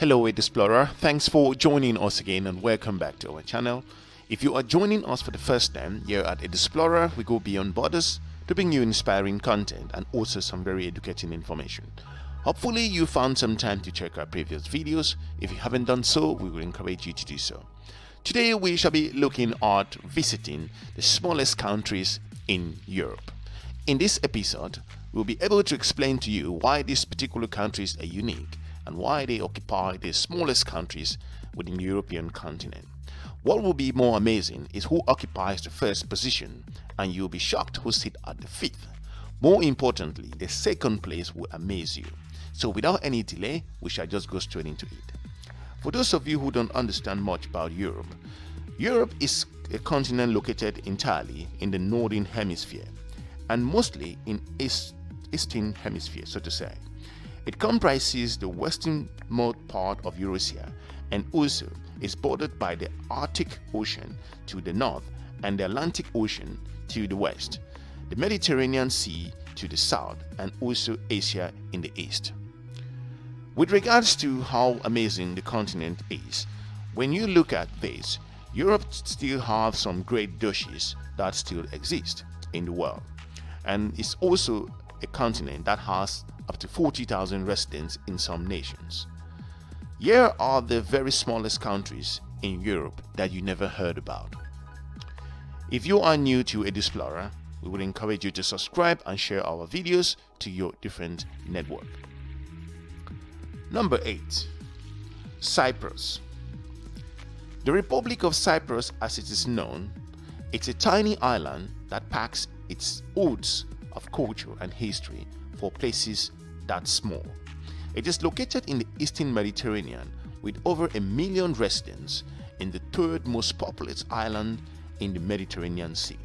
Hello Edusplorer, thanks for joining us again and welcome back to our channel. If you are joining us for the first time, here at Edusplorer we go beyond borders to bring you inspiring content and also some very educating information. Hopefully you found some time to check our previous videos. If you haven't done so, we will encourage you to do so. Today we shall be looking at visiting the smallest countries in Europe. In this episode, we'll be able to explain to you why these particular countries are unique and why they occupy the smallest countries within the European continent. What will be more amazing is who occupies the first position, and you'll be shocked who sit at the fifth. More importantly, the second place will amaze you. So without any delay, we shall just go straight into it. For those of you who don't understand much about Europe, Europe is a continent located entirely in the northern hemisphere and mostly in eastern hemisphere, so to say. It comprises the westernmost part of Eurasia and also is bordered by the Arctic Ocean to the north and the Atlantic Ocean to the west, the Mediterranean Sea to the south, and also Asia in the east. With regards to how amazing the continent is, when you look at this, Europe still has some great duchies that still exist in the world, and it's also a continent that has up to 40,000 residents in some nations. Here are the very smallest countries in Europe that you never heard about. If you are new to Edusplorer, we would encourage you to subscribe and share our videos to your different network. Number 8. Cyprus. The Republic of Cyprus, as it is known, it's a tiny island that packs its oodles of culture and history for places that small. It is located in the eastern Mediterranean with over 1 million residents in the third most populous island in the Mediterranean Sea.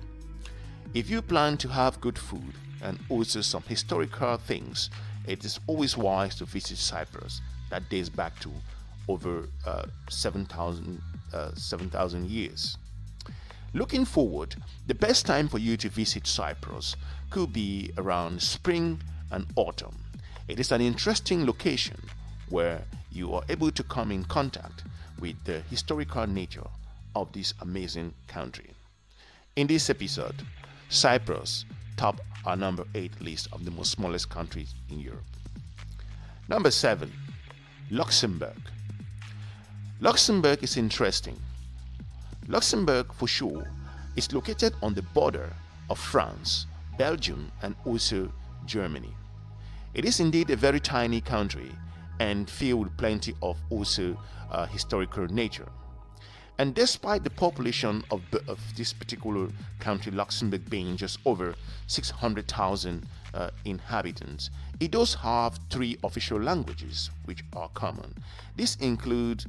If you plan to have good food and also some historical things, it is always wise to visit Cyprus that dates back to over 7,000 years. Looking forward, the best time for you to visit Cyprus could be around spring and autumn. It is an interesting location where you are able to come in contact with the historical nature of this amazing country. In this episode, Cyprus topped our number 8 list of the most smallest countries in Europe. Number 7. Luxembourg. Luxembourg is interesting. Luxembourg, for sure, is located on the border of France, Belgium, and also Germany. It is indeed a very tiny country and filled with plenty of also historical nature. And despite the population of this particular country, Luxembourg, being just over 600,000 inhabitants, it does have 3 official languages which are common. This includes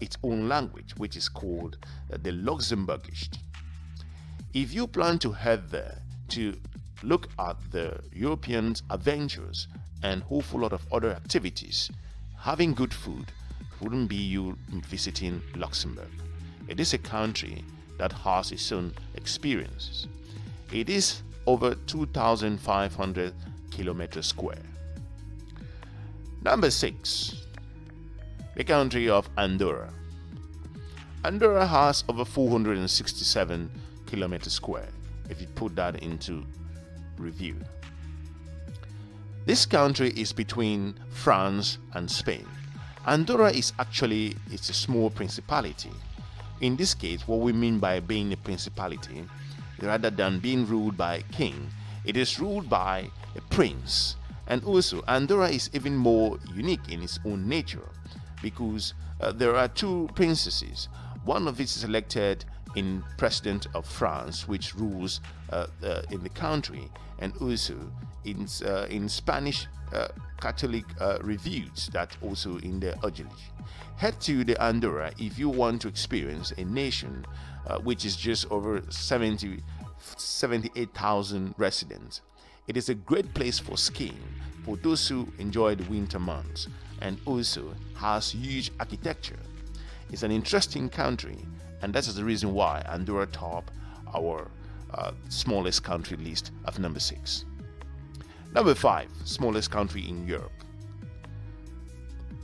its own language, which is called the Luxembourgish. If you plan to head there to look at the European adventures and a whole lot of other activities, having good food wouldn't be you visiting Luxembourg. It is a country that has its own experiences. It is over 2,500 kilometers square. Number 6. The country of Andorra. Andorra has over 467 kilometers square, if you put that into review. This country is between France and Spain. Andorra is actually a small principality. In this case, what we mean by being a principality, rather than being ruled by a king, it is ruled by a prince. And also, Andorra is even more unique in its own nature because there are 2 princesses. One of it is elected in President of France, which rules in the country, and also in Spanish Catholic reviews that also in the Ujuli. Head to the Andorra if you want to experience a nation which is just over 78,000 residents. It is a great place for skiing for those who enjoy the winter months, and also has huge architecture. It's an interesting country, and that is the reason why Andorra topped our smallest country list of number 6. Number 5, smallest country in Europe.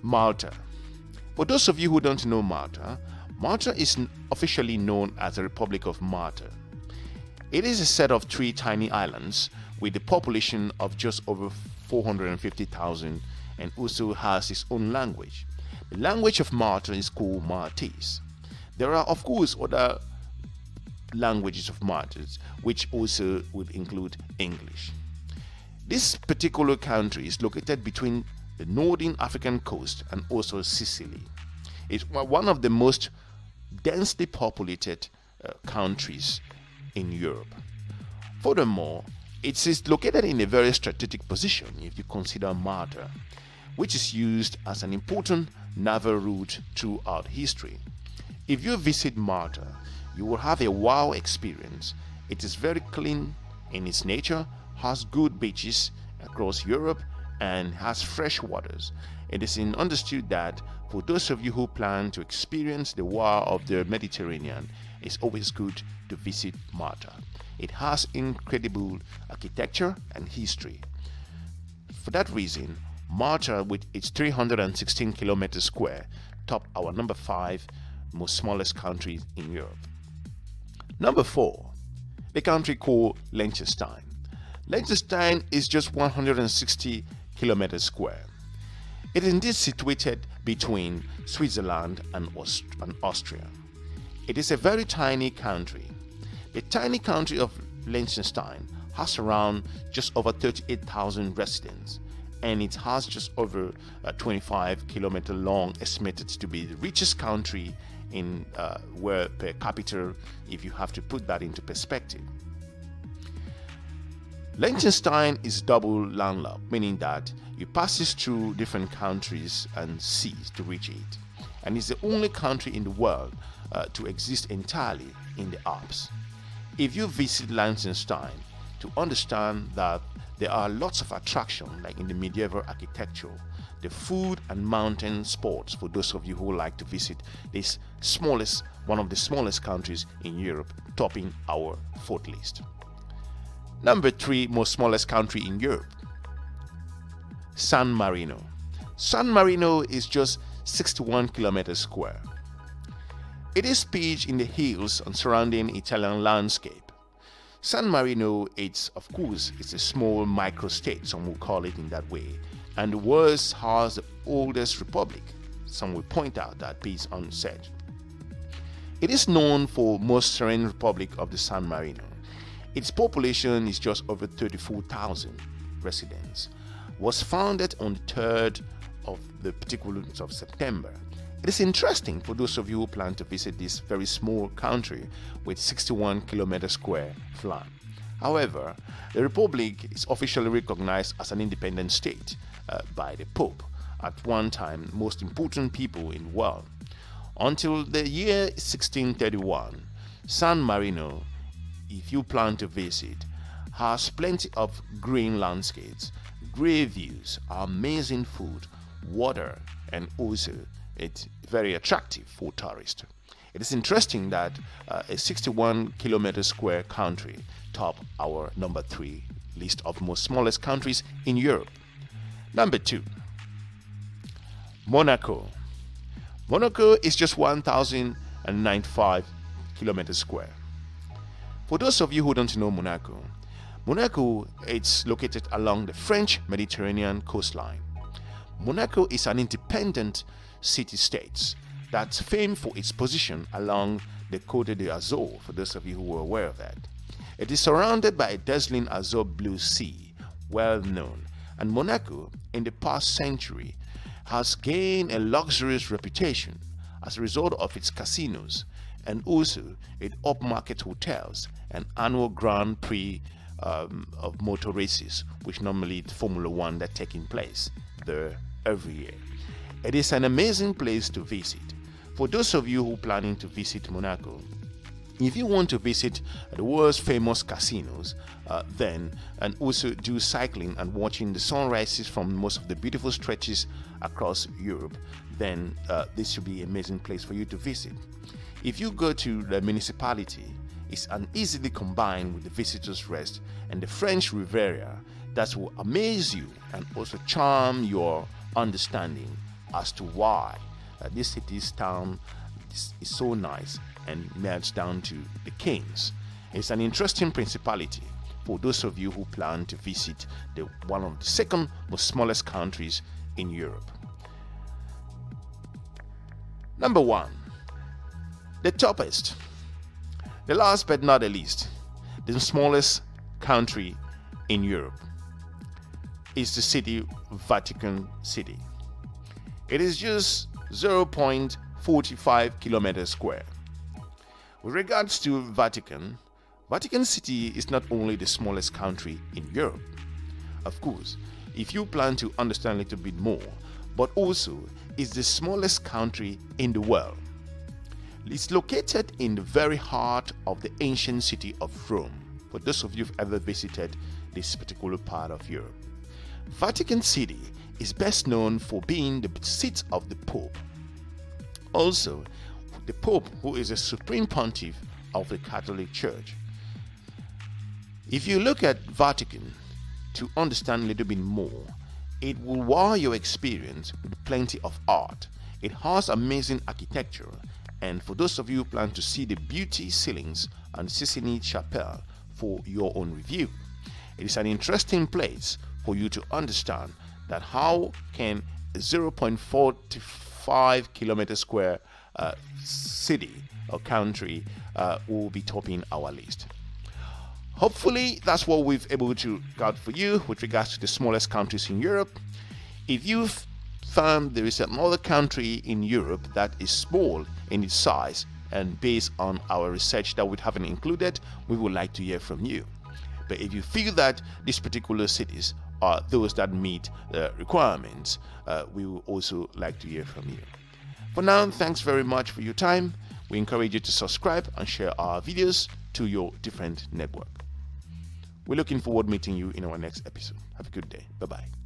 Malta. For those of you who don't know Malta, Malta is officially known as the Republic of Malta. It is a set of 3 tiny islands with a population of just over 450,000 and also has its own language. The language of Malta is called Maltese. There are of course other languages of Malta which also would include English. This particular country is located between the northern African coast and also Sicily. It's one of the most densely populated countries in Europe. Furthermore, it is located in a very strategic position if you consider Malta, which is used as an important naval route throughout history. If you visit Malta, you will have a wow experience. It is very clean in its nature, has good beaches across Europe, and has fresh waters. It is understood that for those of you who plan to experience the wow of the Mediterranean, it's always good to visit Malta. It has incredible architecture and history. For that reason, Malta, with its 316 kilometers square, top our number 5 most smallest country in Europe. Number 4, the country called Liechtenstein. Liechtenstein is just 160 kilometers square. It is indeed situated between Switzerland and Austria. It is a very tiny country. The tiny country of Liechtenstein has around just over 38,000 residents, and it has just over 25 kilometer long, estimated to be the richest country in where per capita, if you have to put that into perspective. Liechtenstein is double landlocked, meaning that it passes through different countries and seas to reach it, and is the only country in the world to exist entirely in the Alps. If you visit Liechtenstein, to understand that there are lots of attractions like in the medieval architecture, the food and mountain sports for those of you who like to visit this one of the smallest countries in Europe, topping our 4th list. Number 3 most smallest country in Europe, San Marino. San Marino is just 61 kilometers square. It is pitched in the hills and surrounding Italian landscape. San Marino, it's a small micro-state, some will call it in that way, and the world has the oldest republic. Some will point out that piece unsaid. It is known for most serene republic of the San Marino. Its population is just over 34,000 residents. Was founded on the 3rd of the particular month of September. It is interesting for those of you who plan to visit this very small country with 61 kilometers square flat. However, the Republic is officially recognized as an independent state by the Pope, at one time most important people in the world. Until the year 1631, San Marino, if you plan to visit, has plenty of green landscapes, great views, amazing food, water, and also it's very attractive for tourists. It is interesting that a 61 kilometer square country top our number 3 list of most smallest countries in Europe. Number 2, Monaco. Monaco is just 1,095 kilometers square. For those of you who don't know Monaco, it's located along the French Mediterranean coastline. Monaco is an independent city-state that's famed for its position along the Côte d'Azur, for those of you who are aware of that. It is surrounded by a dazzling azure blue sea, well known, and Monaco, in the past century, has gained a luxurious reputation as a result of its casinos and also its upmarket hotels and annual Grand Prix of motor races, which normally is Formula One that taking place there every year. It is an amazing place to visit. For those of you who are planning to visit Monaco, if you want to visit the world's famous casinos, and also do cycling and watching the sunrises from most of the beautiful stretches across Europe, then this should be an amazing place for you to visit. If you go to the municipality, it's an easily combined with the Visitors Rest and the French Riviera that will amaze you and also charm your understanding as to why that this city's town is so nice and merged down to the kings. It's an interesting principality for those of you who plan to visit one of the second most smallest countries in Europe. Number 1, the toughest. The last but not the least, the smallest country in Europe is the city Vatican City. It is just 0.45 kilometers square. With regards to Vatican City is not only the smallest country in Europe. Of course, if you plan to understand a little bit more, but also is the smallest country in the world. It's located in the very heart of the ancient city of Rome, for those of you who've ever visited this particular part of Europe. Vatican City is best known for being the seat of the Pope. Also, the Pope, who is the supreme pontiff of the Catholic Church. If you look at Vatican to understand a little bit more, it will wow your experience with plenty of art. It has amazing architecture, and for those of you who plan to see the beauty ceilings and Sistine Chapel for your own review, it is an interesting place for you to understand that how can a 0.45 kilometer square city or country will be topping our list. Hopefully that's what we've able to got for you with regards to the smallest countries in Europe. If you've found there is another country in Europe that is small in its size, and based on our research that we haven't included, we would like to hear from you. But if you feel that these particular cities are those that meet the requirements, we will also like to hear from you. For now, thanks very much for your time. We encourage you to subscribe and share our videos to your different network. We're looking forward to meeting you in our next episode. Have a good day. Bye-bye.